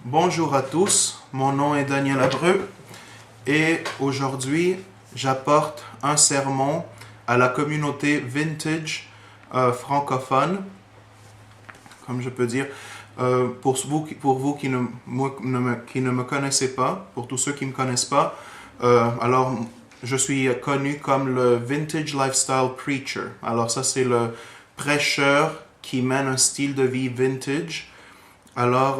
Bonjour à tous, mon nom est Daniel Abreu et aujourd'hui j'apporte un sermon à la communauté vintage francophone, comme je peux dire, pour vous qui ne me connaissez pas, pour tous ceux qui ne me connaissent pas, alors je suis connu comme le Vintage Lifestyle Preacher. Alors ça c'est le prêcheur qui mène un style de vie vintage. Alors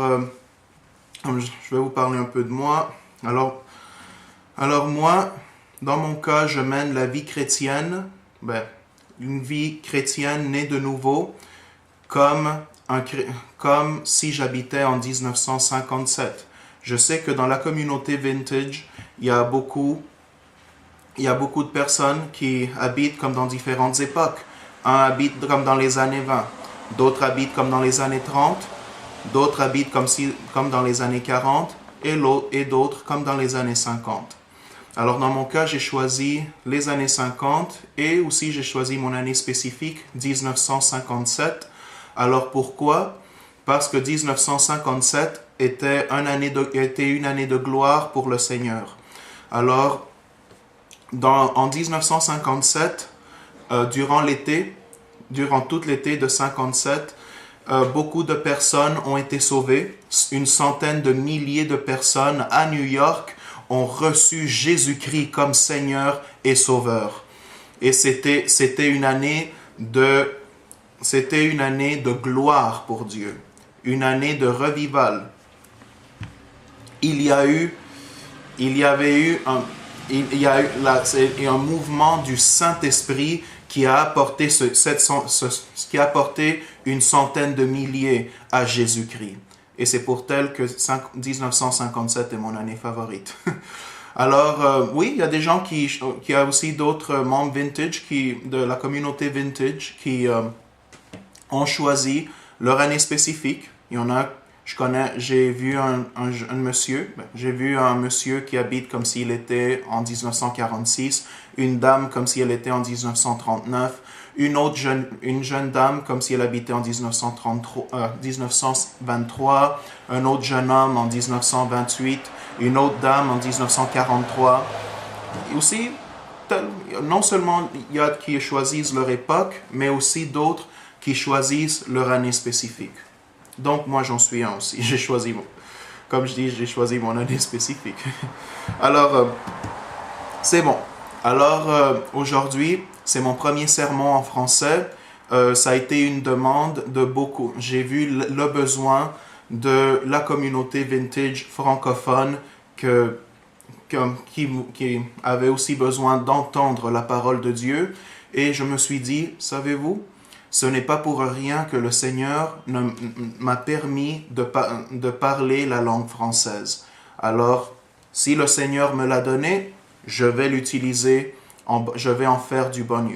je vais vous parler un peu de moi. Alors moi, dans mon cas, je mène la vie chrétienne, une vie chrétienne née de nouveau, comme si j'habitais en 1957. Je sais que dans la communauté vintage, il y a beaucoup de personnes qui habitent comme dans différentes époques. Un habite comme dans les années 20, d'autres habitent comme dans les années 30, d'autres habitent comme dans les années 40 et d'autres comme dans les années 50. Alors dans mon cas, j'ai choisi les années 50 et aussi j'ai choisi mon année spécifique, 1957. Alors pourquoi? Parce que 1957 était une année de gloire pour le Seigneur. Alors, en 1957, durant tout l'été de 57, beaucoup de personnes ont été sauvées. Une centaine de milliers de personnes à New York ont reçu Jésus-Christ comme Seigneur et Sauveur. Et c'était une année de gloire pour Dieu, une année de revival. Il y a eu un mouvement du Saint-Esprit qui a apporté qui a apporté une centaine de milliers à Jésus-Christ. Et c'est pour tel que 1957 est mon année favorite. Alors, oui, il y a des gens il y a aussi d'autres membres vintage de la communauté vintage qui ont choisi leur année spécifique. Il y en a, j'ai vu un monsieur qui habite comme s'il était en 1946, une dame comme si elle était en 1939, une jeune dame comme si elle habitait en 1923, un autre jeune homme en 1928, une autre dame en 1943. Et aussi, non seulement il y a qui choisissent leur époque, mais aussi d'autres qui choisissent leur année spécifique. Donc moi j'en suis un aussi, j'ai choisi mon année spécifique. Alors, c'est bon. Alors, aujourd'hui, c'est mon premier sermon en français. Ça a été une demande de beaucoup. J'ai vu le besoin de la communauté vintage francophone qui avait aussi besoin d'entendre la parole de Dieu. Et je me suis dit, savez-vous, ce n'est pas pour rien que le Seigneur m'a permis de parler la langue française. Alors, si le Seigneur me l'a donné, je vais l'utiliser, je vais en faire du bon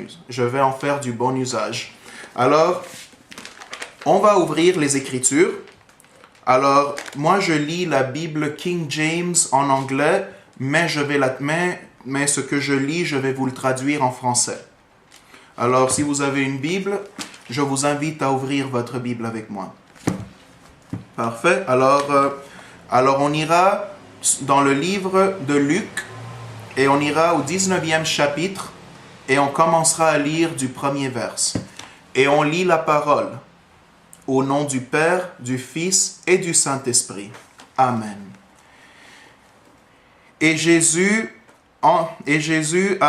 usage. Alors, on va ouvrir les Écritures. Alors, moi je lis la Bible King James en anglais, mais ce que je lis, je vais vous le traduire en français. Alors, si vous avez une Bible, je vous invite à ouvrir votre Bible avec moi. Parfait. Alors on ira dans le livre de Luc et on ira au 19e chapitre et on commencera à lire du premier vers. Et on lit la parole au nom du Père, du Fils et du Saint-Esprit. Amen. Et Jésus a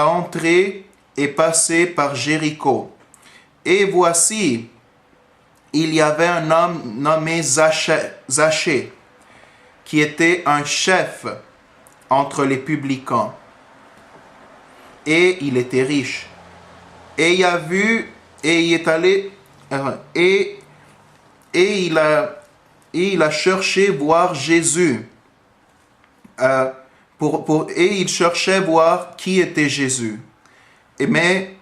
entré et passé par Jéricho. Et voici, il y avait un homme nommé Zachée, qui était un chef entre les publicains. Et il était riche. Et il a cherché voir Jésus. Et il cherchait voir qui était Jésus. Mais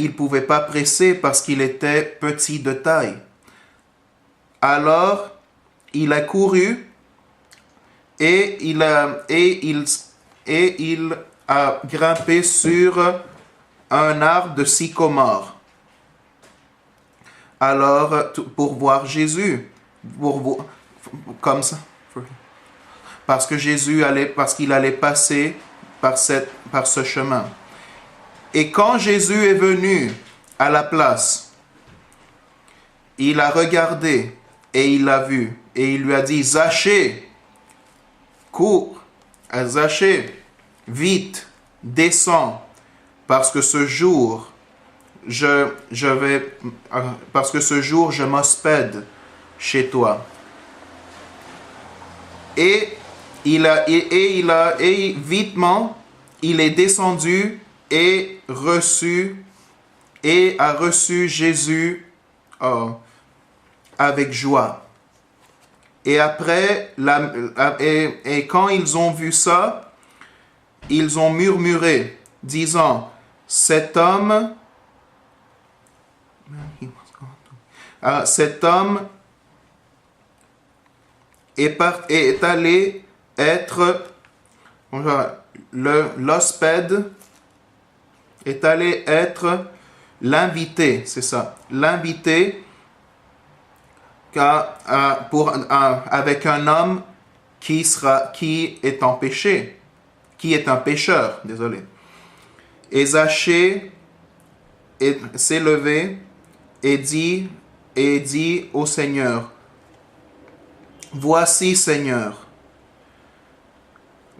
il ne pouvait pas presser parce qu'il était petit de taille. Alors, il a couru et il a grimpé sur un arbre de sycomore. Alors, pour voir Jésus, comme ça. Parce qu'il allait passer par ce chemin. Et quand Jésus est venu à la place, il a regardé et il l'a vu. Et il lui a dit, Zachée, cours, Zachée, vite, descends, parce que ce jour, je m'hospède chez toi. Et vitement, il est descendu et a reçu Jésus avec joie. Et après, et quand ils ont vu ça, ils ont murmuré, disant, cet homme est allé être, l'hospède est allé être l'invité, c'est ça, l'invité avec un homme qui est en péché, qui est un pécheur, désolé. Et Zachée s'est levé et dit au Seigneur, voici, Seigneur,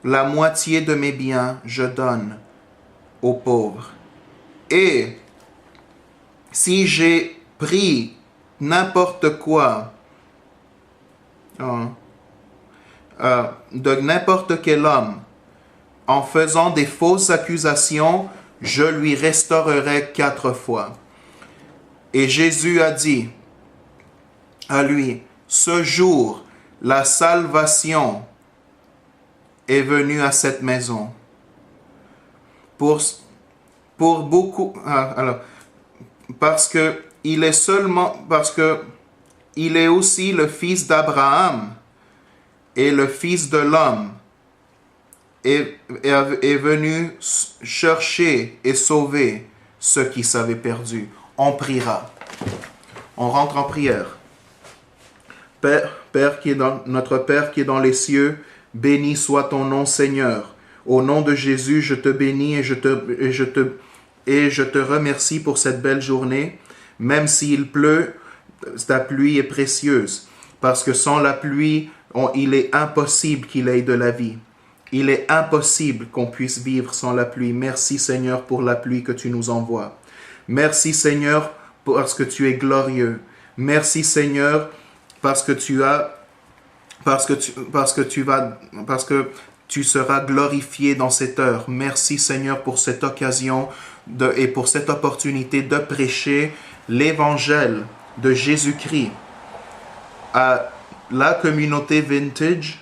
la moitié de mes biens je donne aux pauvres. Et si j'ai pris n'importe quoi de n'importe quel homme en faisant des fausses accusations, je lui restaurerai 4 fois. Et Jésus a dit à lui, ce jour, la salvation est venue à cette maison. Pour beaucoup, parce que il est aussi le fils d'Abraham et le fils de l'homme est venu chercher et sauver ceux qui s'avaient perdu. On priera. On rentre en prière. Notre Père qui est dans les cieux, béni soit ton nom, Seigneur. Au nom de Jésus, je te bénis et je te remercie pour cette belle journée. Même s'il pleut, ta pluie est précieuse. Parce que sans la pluie, il est impossible qu'il ait de la vie. Il est impossible qu'on puisse vivre sans la pluie. Merci Seigneur pour la pluie que tu nous envoies. Merci Seigneur parce que tu es glorieux. Merci Seigneur parce que tu seras glorifié dans cette heure. Merci Seigneur pour cette occasion et pour cette opportunité de prêcher l'évangile de Jésus-Christ à la communauté Vintage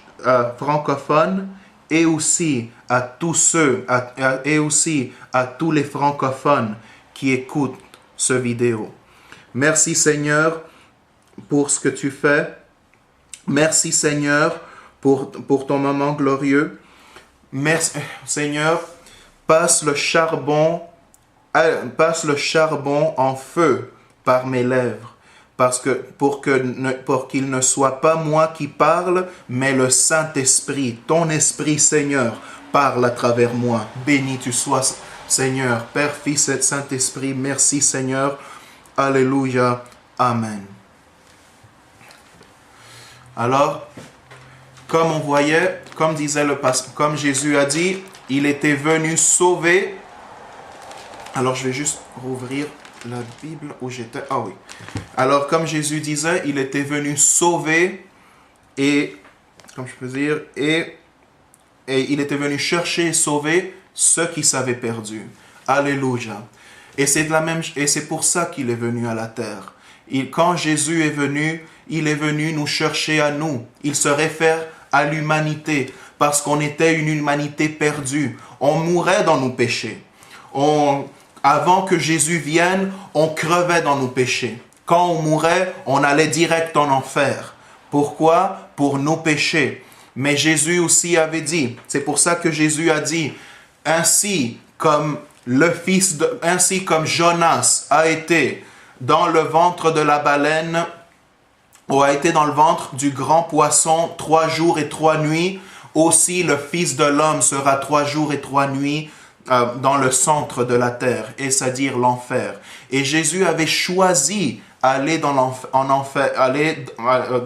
francophone et aussi à tous les francophones qui écoutent ce vidéo. Merci Seigneur pour ce que tu fais. Merci Seigneur pour ton moment glorieux. Merci Seigneur, passe le charbon en feu par mes lèvres. Pour qu'il ne soit pas moi qui parle, mais le Saint-Esprit, ton Esprit, Seigneur, parle à travers moi. Béni tu sois, Seigneur, Père, Fils et Saint-Esprit. Merci, Seigneur. Alléluia. Amen. Alors, comme on voyait, comme Jésus a dit, il était venu sauver. Alors, je vais juste rouvrir la Bible où j'étais. Ah oui. Alors, comme Jésus disait, il était venu sauver et, comme je peux dire, et il était venu chercher et sauver ceux qui s'avaient perdu. Alléluia. Et c'est pour ça qu'il est venu à la terre. Quand Jésus est venu, il est venu nous chercher à nous. Il se réfère à l'humanité parce qu'on était une humanité perdue. On mourait dans nos péchés. Avant que Jésus vienne, on crevait dans nos péchés. Quand on mourait, on allait direct en enfer. Pourquoi? Pour nos péchés. Mais Jésus aussi avait dit, c'est pour ça que Jésus a dit, ainsi comme Jonas a été dans le ventre de la baleine a été dans le ventre du grand poisson 3 jours et 3 nuits, aussi le Fils de l'homme sera 3 jours et 3 nuits dans le centre de la terre, et c'est-à-dire l'enfer. Et Jésus avait choisi aller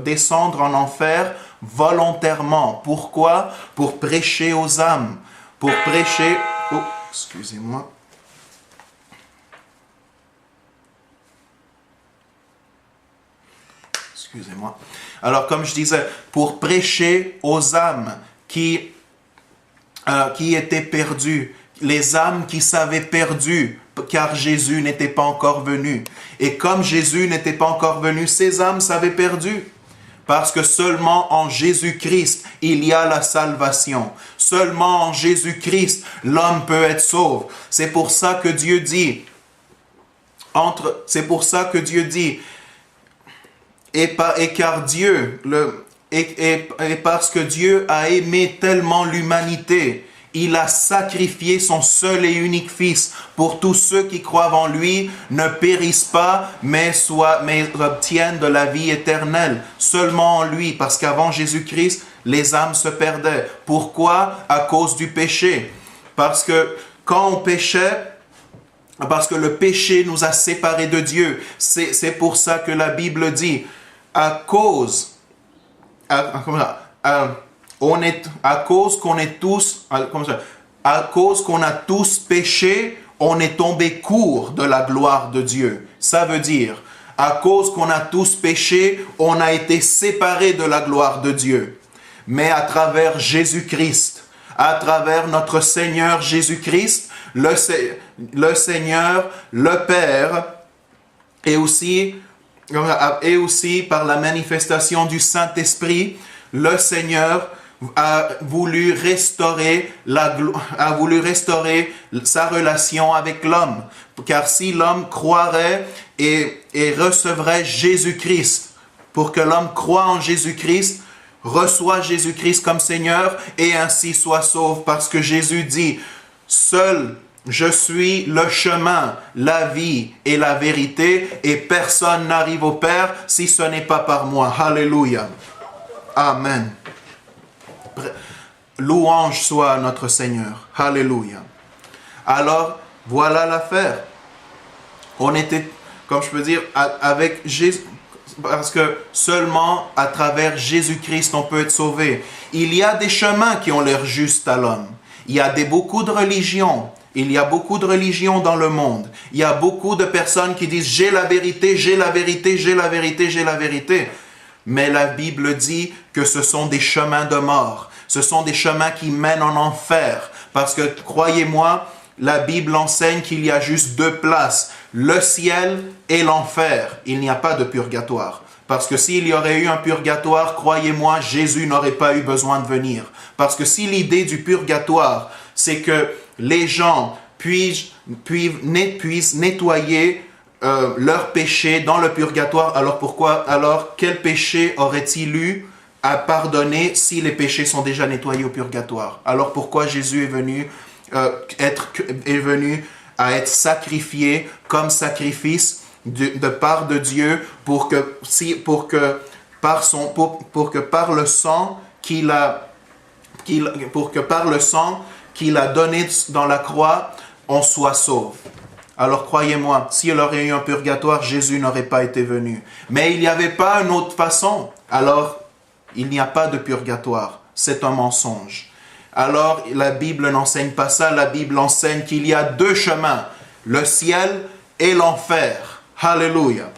descendre en enfer volontairement. Pourquoi? Pour prêcher aux âmes. Pour prêcher... Oh, excusez-moi. Excusez-moi. Alors, comme je disais, pour prêcher aux âmes qui étaient perdues, les âmes qui s'avaient perdues, car Jésus n'était pas encore venu. Et comme Jésus n'était pas encore venu, ces âmes s'avaient perdu. Parce que seulement en Jésus-Christ, il y a la salvation. Seulement en Jésus-Christ, l'homme peut être sauvé. C'est pour ça que Dieu dit, et parce que Dieu a aimé tellement l'humanité, il a sacrifié son seul et unique Fils pour tous ceux qui croient en lui ne périssent pas, mais obtiennent de la vie éternelle. Seulement en lui, parce qu'avant Jésus-Christ, les âmes se perdaient. Pourquoi? À cause du péché. Parce que quand on péchait, parce que le péché nous a séparés de Dieu. C'est pour ça que la Bible dit, à cause qu'on a tous péché, on est tombé court de la gloire de Dieu. Ça veut dire, à cause qu'on a tous péché, on a été séparés de la gloire de Dieu. Mais à travers Jésus-Christ, à travers notre Seigneur Jésus-Christ, le Seigneur, le Père, et aussi par la manifestation du Saint-Esprit, le Seigneur a voulu restaurer sa relation avec l'homme. Car si l'homme croirait et recevrait Jésus-Christ, pour que l'homme croie en Jésus-Christ, reçoit Jésus-Christ comme Seigneur et ainsi soit sauvé. Parce que Jésus dit, seul je suis le chemin, la vie et la vérité, et personne n'arrive au Père si ce n'est pas par moi. Alléluia. Amen. Louange soit à notre Seigneur. Alléluia. Alors, voilà l'affaire. On était, comme je peux dire, avec Jésus, parce que seulement à travers Jésus-Christ on peut être sauvé. Il y a des chemins qui ont l'air justes à l'homme. Il y a beaucoup de religions. Il y a beaucoup de religions dans le monde. Il y a beaucoup de personnes qui disent « j'ai la vérité, j'ai la vérité, j'ai la vérité, j'ai la vérité ». Mais la Bible dit que ce sont des chemins de mort. Ce sont des chemins qui mènent en enfer. Parce que, croyez-moi, la Bible enseigne qu'il y a juste 2 places, le ciel et l'enfer. Il n'y a pas de purgatoire. Parce que s'il y aurait eu un purgatoire, croyez-moi, Jésus n'aurait pas eu besoin de venir. Parce que si l'idée du purgatoire, c'est que les gens puissent nettoyer leurs péchés dans le purgatoire, alors quel péché aurait-il eu à pardonner si les péchés sont déjà nettoyés au purgatoire? Alors pourquoi Jésus est venu à être sacrifié comme sacrifice de part de Dieu pour que par le sang qu'il a donné dans la croix, on soit sauvé. Alors croyez-moi, s'il aurait eu un purgatoire, Jésus n'aurait pas été venu. Mais il n'y avait pas une autre façon. Alors, il n'y a pas de purgatoire. C'est un mensonge. Alors, la Bible n'enseigne pas ça. La Bible enseigne qu'il y a 2 chemins, le ciel et l'enfer. Alléluia.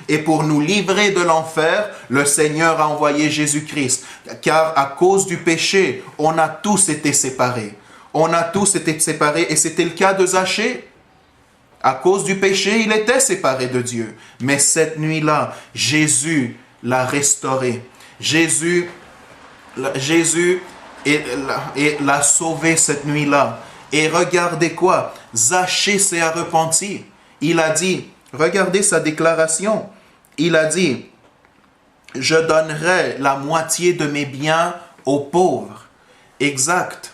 Et pour nous livrer de l'enfer, le Seigneur a envoyé Jésus-Christ. Car à cause du péché, on a tous été séparés. On a tous été séparés et c'était le cas de Zachée. À cause du péché, il était séparé de Dieu. Mais cette nuit-là, Jésus l'a restauré. Jésus l'a sauvé cette nuit-là. Et regardez quoi? Zachée s'est repenti. Il a dit, regardez sa déclaration. Il a dit, je donnerai la moitié de mes biens aux pauvres. Exact.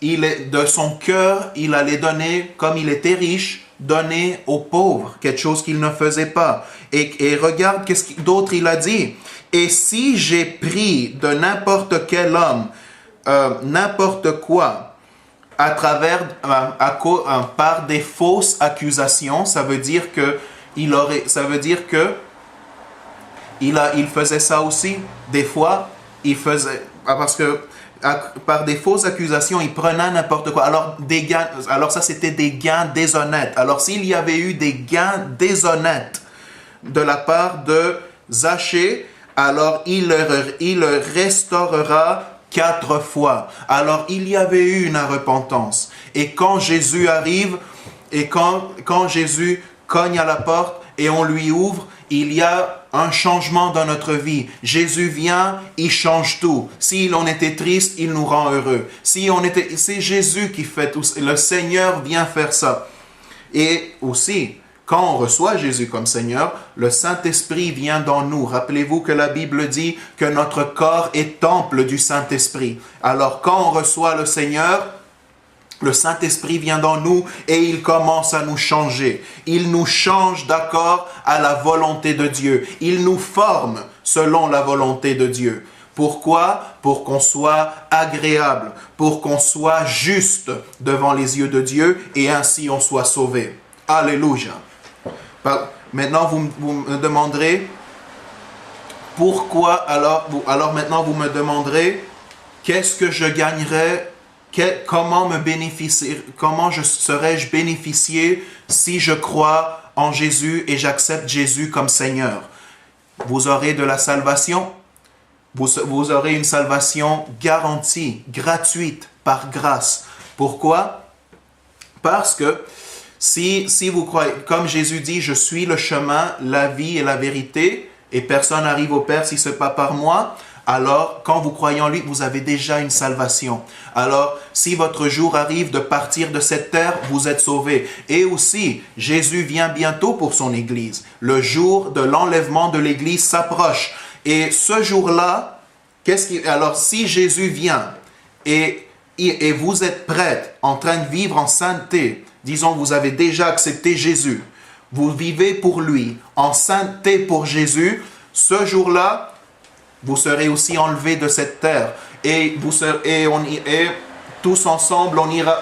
De son cœur, il allait donner, comme il était riche, donner aux pauvres, quelque chose qu'il ne faisait pas. Et regarde qu'est-ce d'autre il a dit. Et si j'ai pris de n'importe quel homme, n'importe quoi, à travers, par des fausses accusations, ça veut dire que il faisait ça aussi. Des fois, il faisait, parce que par des fausses accusations, il prenait n'importe quoi. Alors ça, c'était des gains déshonnêtes. Alors, s'il y avait eu des gains déshonnêtes de la part de Zachée, alors il le restaurera 4 fois. Alors, il y avait eu une repentance. Et quand Jésus arrive, et quand Jésus cogne à la porte et on lui ouvre, il y a un changement dans notre vie. Jésus vient, il change tout. Si on était triste, il nous rend heureux. C'est Jésus qui fait tout. Le Seigneur vient faire ça. Et aussi, quand on reçoit Jésus comme Seigneur, le Saint-Esprit vient dans nous. Rappelez-vous que la Bible dit que notre corps est temple du Saint-Esprit. Alors, quand on reçoit le Seigneur, le Saint-Esprit vient dans nous et il commence à nous changer. Il nous change d'accord à la volonté de Dieu. Il nous forme selon la volonté de Dieu. Pourquoi? Pour qu'on soit agréable, pour qu'on soit juste devant les yeux de Dieu et ainsi on soit sauvé. Alléluia. Maintenant, vous me demanderez, pourquoi alors maintenant vous me demanderez, qu'est-ce que je gagnerais? Comment serais-je bénéficié si je crois en Jésus et j'accepte Jésus comme Seigneur? Vous aurez de la salvation. Vous aurez une salvation garantie, gratuite, par grâce. Pourquoi? Parce que si vous croyez, comme Jésus dit, je suis le chemin, la vie et la vérité, et personne n'arrive au Père si ce n'est pas par moi, alors, quand vous croyez en lui, vous avez déjà une salvation. Alors, si votre jour arrive de partir de cette terre, vous êtes sauvés. Et aussi, Jésus vient bientôt pour son Église. Le jour de l'enlèvement de l'Église s'approche. Et ce jour-là, alors si Jésus vient et vous êtes prêts, en train de vivre en sainteté, disons vous avez déjà accepté Jésus, vous vivez pour lui, en sainteté pour Jésus, ce jour-là, vous serez aussi enlevés de cette terre. Et tous ensemble, on ira.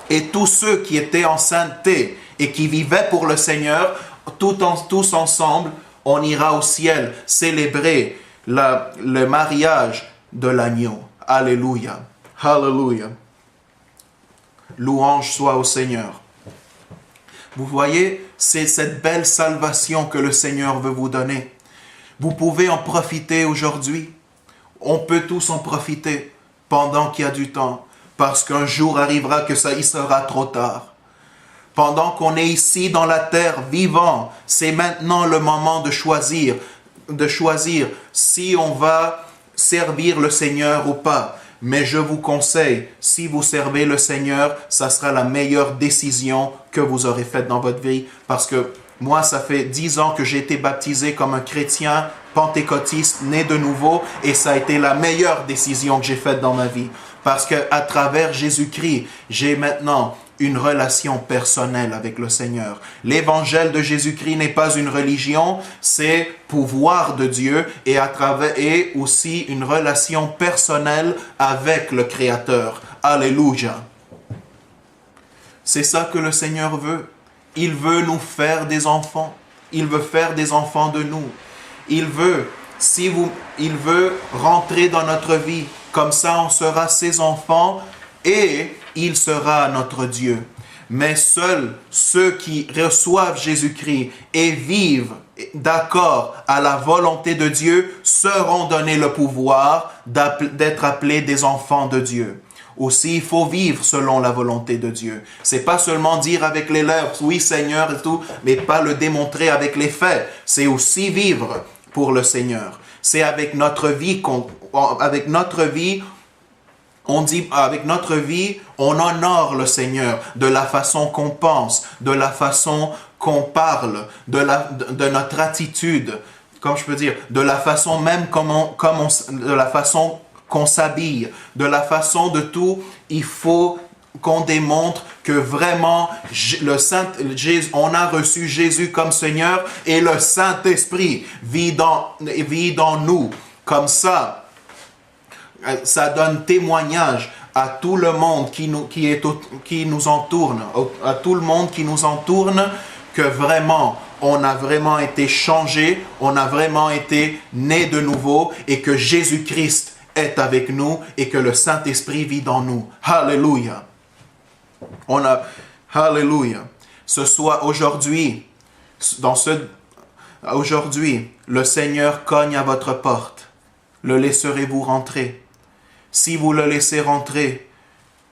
Et tous ceux qui étaient en sainteté et qui vivaient pour le Seigneur, tous ensemble, on ira au ciel célébrer le mariage de l'agneau. Alléluia. Alléluia. Louange soit au Seigneur. Vous voyez, c'est cette belle salvation que le Seigneur veut vous donner. Vous pouvez en profiter aujourd'hui. On peut tous en profiter pendant qu'il y a du temps. Parce qu'un jour arrivera que il sera trop tard. Pendant qu'on est ici dans la terre vivant, c'est maintenant le moment de choisir si on va servir le Seigneur ou pas. Mais je vous conseille, si vous servez le Seigneur, ça sera la meilleure décision que vous aurez faite dans votre vie. Parce que moi, ça fait 10 ans que j'ai été baptisé comme un chrétien pentecôtiste, né de nouveau, et ça a été la meilleure décision que j'ai faite dans ma vie. Parce qu'à travers Jésus-Christ, j'ai maintenant une relation personnelle avec le Seigneur. L'évangile de Jésus-Christ n'est pas une religion, c'est pouvoir de Dieu et aussi une relation personnelle avec le Créateur. Alléluia. C'est ça que le Seigneur veut. Il veut nous faire des enfants. Il veut faire des enfants de nous. Il veut rentrer dans notre vie. Comme ça, on sera ses enfants et il sera notre Dieu. Mais seuls ceux qui reçoivent Jésus-Christ et vivent d'accord à la volonté de Dieu seront donnés le pouvoir d'être appelés des enfants de Dieu. Aussi, il faut vivre selon la volonté de Dieu. C'est pas seulement dire avec les lèvres, oui Seigneur et tout, mais pas le démontrer avec les faits. C'est aussi vivre pour le Seigneur. C'est avec notre vie, on honore le Seigneur de la façon qu'on pense, de la façon qu'on parle, de notre attitude, comme je peux dire, de la façon même de la façon qu'on s'habille, de la façon de tout. Il faut qu'on démontre que vraiment on a reçu Jésus comme Seigneur et le Saint-Esprit vit dans nous. Comme ça, ça donne témoignage à tout le monde qui nous entoure, à tout le monde qui nous entoure, que vraiment, on a vraiment été changé, on a vraiment été né de nouveau et que Jésus-Christ est avec nous et que le Saint-Esprit vit dans nous. Alléluia. Alléluia. Ce soit aujourd'hui, aujourd'hui, le Seigneur cogne à votre porte. Le laisserez-vous rentrer? Si vous le laissez rentrer,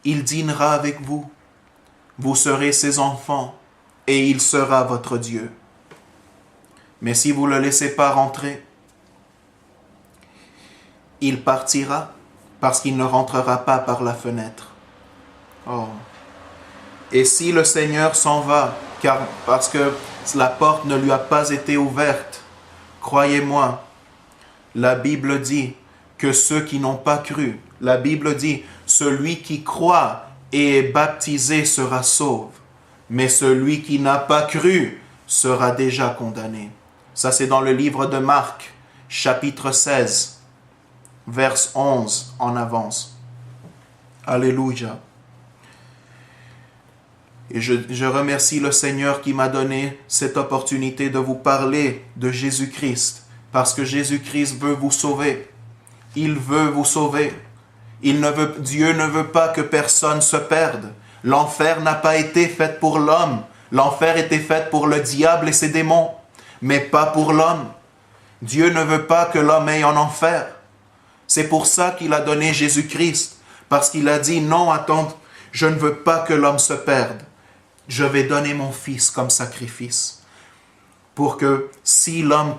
il dînera avec vous. Vous serez ses enfants et il sera votre Dieu. Mais si vous ne le laissez pas rentrer, il partira parce qu'il ne rentrera pas par la fenêtre. Oh. Et si le Seigneur s'en va, parce que la porte ne lui a pas été ouverte, croyez-moi, la Bible dit que ceux qui n'ont pas cru, la Bible dit, celui qui croit et est baptisé sera sauvé, mais celui qui n'a pas cru sera déjà condamné. Ça, c'est dans le livre de Marc, chapitre 16, verset 11 en avance. Alléluia. Et je remercie le Seigneur qui m'a donné cette opportunité de vous parler de Jésus-Christ, parce que Jésus-Christ veut vous sauver. Il veut vous sauver. Dieu ne veut pas que personne se perde. L'enfer n'a pas été fait pour l'homme. L'enfer était fait pour le diable et ses démons, mais pas pour l'homme. Dieu ne veut pas que l'homme aille en enfer. C'est pour ça qu'il a donné Jésus-Christ, parce qu'il a dit, non, attends, je ne veux pas que l'homme se perde. Je vais donner mon Fils comme sacrifice, pour que si l'homme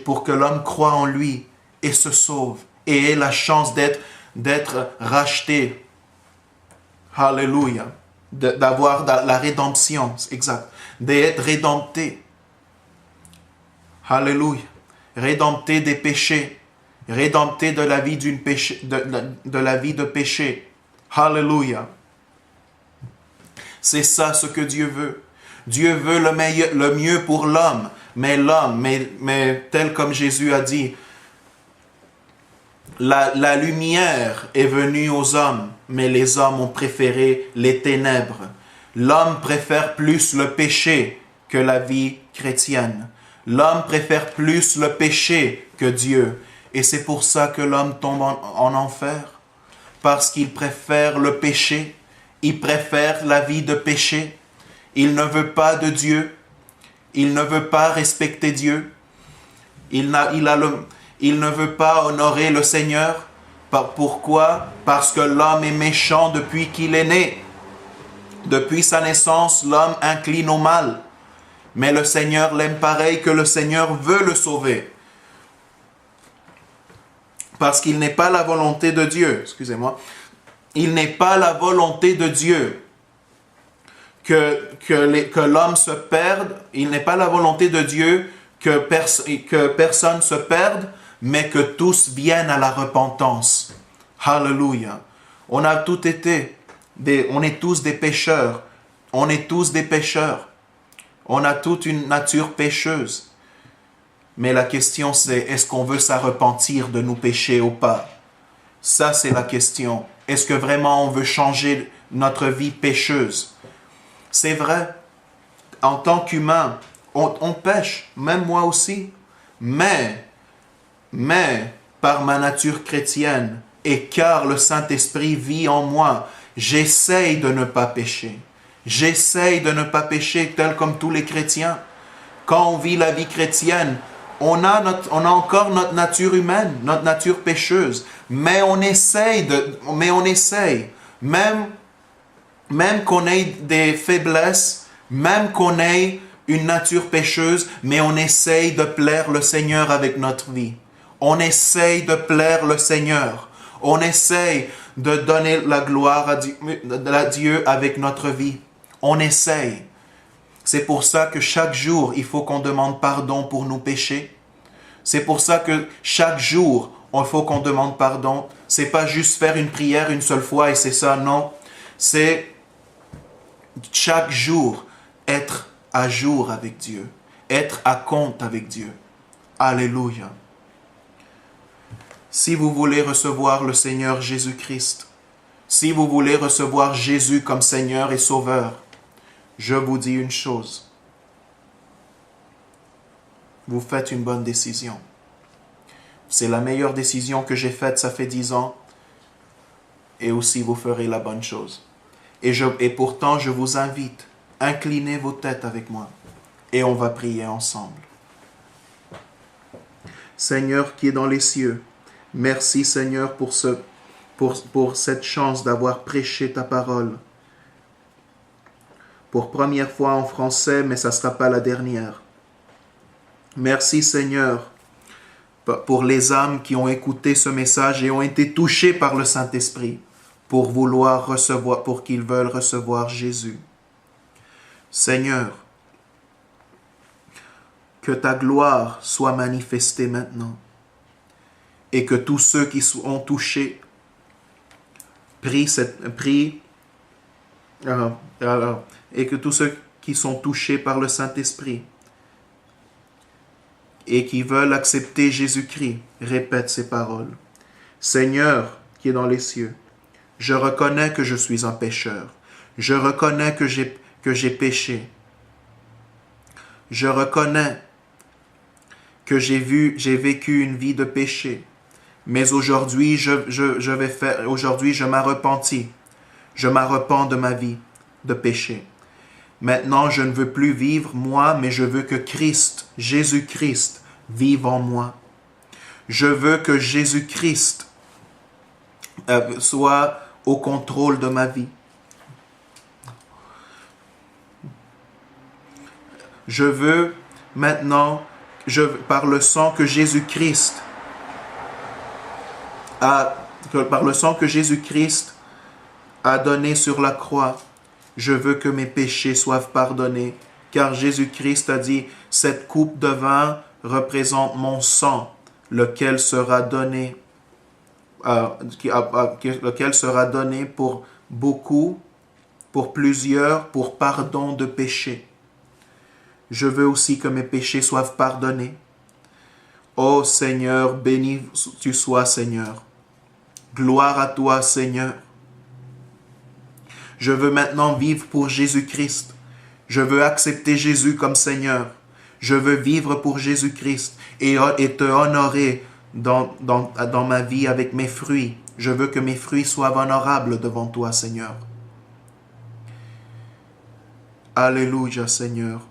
pour que l'homme croit en lui et se sauve, et ait la chance d'être racheté. Alléluia. D'avoir la rédemption, exact. D'être rédempté. Alléluia. Rédempté des péchés. Rédempté de la vie de la vie de péché. Alléluia. C'est ça ce que Dieu veut. Dieu veut le mieux pour l'homme. Mais l'homme, mais tel comme Jésus a dit, la lumière est venue aux hommes, mais les hommes ont préféré les ténèbres. L'homme préfère plus le péché que la vie chrétienne. L'homme préfère plus le péché que Dieu. Et c'est pour ça que l'homme tombe en enfer. Parce qu'il préfère le péché. Il préfère la vie de péché. Il ne veut pas de Dieu. Il ne veut pas respecter Dieu. Il ne veut pas honorer le Seigneur. Pourquoi? Parce que l'homme est méchant depuis qu'il est né. Depuis sa naissance, l'homme incline au mal. Mais le Seigneur l'aime pareil que le Seigneur veut le sauver. Parce qu'il n'est pas la volonté de Dieu. Excusez-moi. Il n'est pas la volonté de Dieu que l'homme se perde. Il n'est pas la volonté de Dieu que personne se perde, mais que tous viennent à la repentance. Alléluia. On a tous été, on est tous des pécheurs. On est tous des pécheurs. On a toute une nature pécheuse. Mais la question c'est, est-ce qu'on veut se repentir de nos péchés ou pas? Ça c'est la question. Est-ce que vraiment on veut changer notre vie pécheuse? C'est vrai, en tant qu'humain, on pêche, même moi aussi. Mais, par ma nature chrétienne, et car le Saint-Esprit vit en moi, j'essaye de ne pas pécher. J'essaye de ne pas pécher tel comme tous les chrétiens. Quand on vit la vie chrétienne, on a encore notre nature humaine, notre nature pécheuse. Mais on essaye, même qu'on ait des faiblesses, même qu'on ait une nature pécheuse, mais on essaye de plaire le Seigneur avec notre vie. On essaye de plaire le Seigneur. On essaye de donner la gloire à Dieu avec notre vie. On essaye. C'est pour ça que chaque jour, il faut qu'on demande pardon pour nos péchés. C'est pour ça que chaque jour, il faut qu'on demande pardon. C'est pas juste faire une prière une seule fois et c'est ça, non. C'est chaque jour être à jour avec Dieu, être à compte avec Dieu. Alléluia. Si vous voulez recevoir le Seigneur Jésus-Christ, si vous voulez recevoir Jésus comme Seigneur et Sauveur, je vous dis une chose. Vous faites une bonne décision. C'est la meilleure décision que j'ai faite, ça fait 10 ans. Et aussi, vous ferez la bonne chose. Et pourtant, je vous invite, inclinez vos têtes avec moi. Et on va prier ensemble. Seigneur qui est dans les cieux, merci Seigneur pour cette chance d'avoir prêché ta parole. Pour première fois en français, mais ça ne sera pas la dernière. Merci Seigneur pour les âmes qui ont écouté ce message et ont été touchées par le Saint-Esprit pour vouloir recevoir, pour qu'ils veulent recevoir Jésus. Seigneur, que ta gloire soit manifestée maintenant et que tous ceux qui ont touché et que tous ceux qui sont touchés par le Saint-Esprit et qui veulent accepter Jésus-Christ répètent ces paroles. Seigneur qui est dans les cieux, je reconnais que je suis un pécheur. Je reconnais que j'ai péché. Je reconnais que j'ai vécu une vie de péché. Mais aujourd'hui, aujourd'hui, je m'arrepentis. Je m'arrepens de ma vie de péché. Maintenant, je ne veux plus vivre moi, mais je veux que Christ, Jésus-Christ, vive en moi. Je veux que Jésus-Christ soit au contrôle de ma vie. Je veux maintenant, par le sang que Jésus-Christ a donné sur la croix, je veux que mes péchés soient pardonnés, car Jésus-Christ a dit, cette coupe de vin représente mon sang, lequel sera donné pour beaucoup, pour plusieurs, pour pardon de péchés. Je veux aussi que mes péchés soient pardonnés. Ô Seigneur, béni tu sois, Seigneur. Gloire à toi, Seigneur. Je veux maintenant vivre pour Jésus-Christ. Je veux accepter Jésus comme Seigneur. Je veux vivre pour Jésus-Christ et te honorer dans ma vie avec mes fruits. Je veux que mes fruits soient honorables devant toi, Seigneur. Alléluia, Seigneur.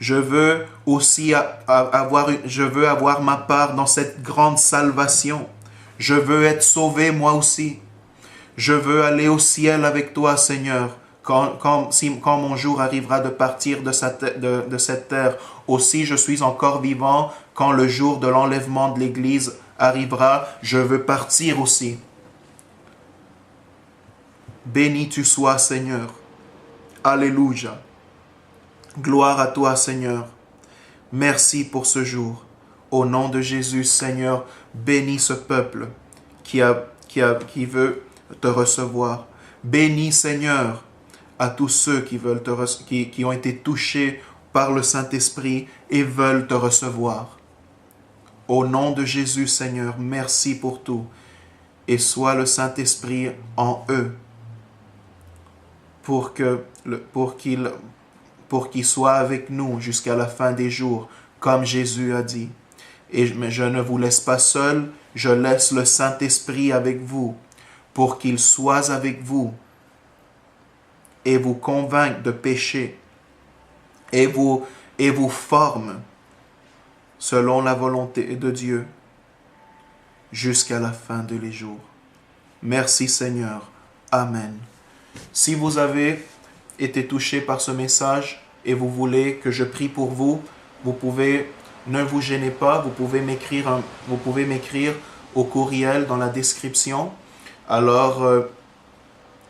Je veux aussi avoir ma part dans cette grande salvation. Je veux être sauvé moi aussi. Je veux aller au ciel avec toi, Seigneur, quand mon jour arrivera de partir de cette terre. Aussi, je suis encore vivant quand le jour de l'enlèvement de l'Église arrivera. Je veux partir aussi. Béni tu sois, Seigneur. Alléluia. Gloire à toi, Seigneur. Merci pour ce jour. Au nom de Jésus, Seigneur, bénis ce peuple qui veut te recevoir. Bénis, Seigneur, à tous ceux qui ont été touchés par le Saint-Esprit et veulent te recevoir. Au nom de Jésus, Seigneur, merci pour tout. Et sois le Saint-Esprit en eux pour qu'il soit avec nous jusqu'à la fin des jours, comme Jésus a dit. Mais je ne vous laisse pas seul, je laisse le Saint-Esprit avec vous, pour qu'il soit avec vous et vous convainque de péché et vous forme selon la volonté de Dieu jusqu'à la fin de les jours. Merci Seigneur. Amen. Si vous avez été touché par ce message et vous voulez que je prie pour vous, ne vous gênez pas, vous pouvez m'écrire au courriel dans la description. Alors,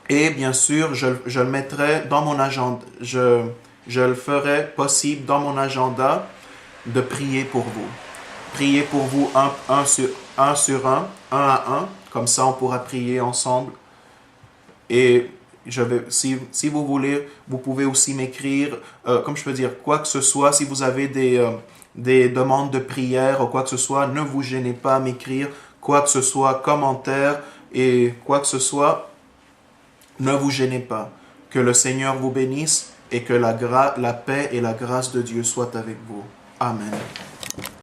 et bien sûr, je le mettrai dans mon agenda. Je le ferai possible dans mon agenda de prier pour vous. Prier pour vous un à un, comme ça on pourra prier ensemble. Et si vous voulez, vous pouvez aussi m'écrire, comme je peux dire, quoi que ce soit. Si vous avez des demandes de prière ou quoi que ce soit, ne vous gênez pas à m'écrire quoi que ce soit, commentaire et quoi que ce soit. Ne vous gênez pas. Que le Seigneur vous bénisse et que la paix et la grâce de Dieu soient avec vous. Amen.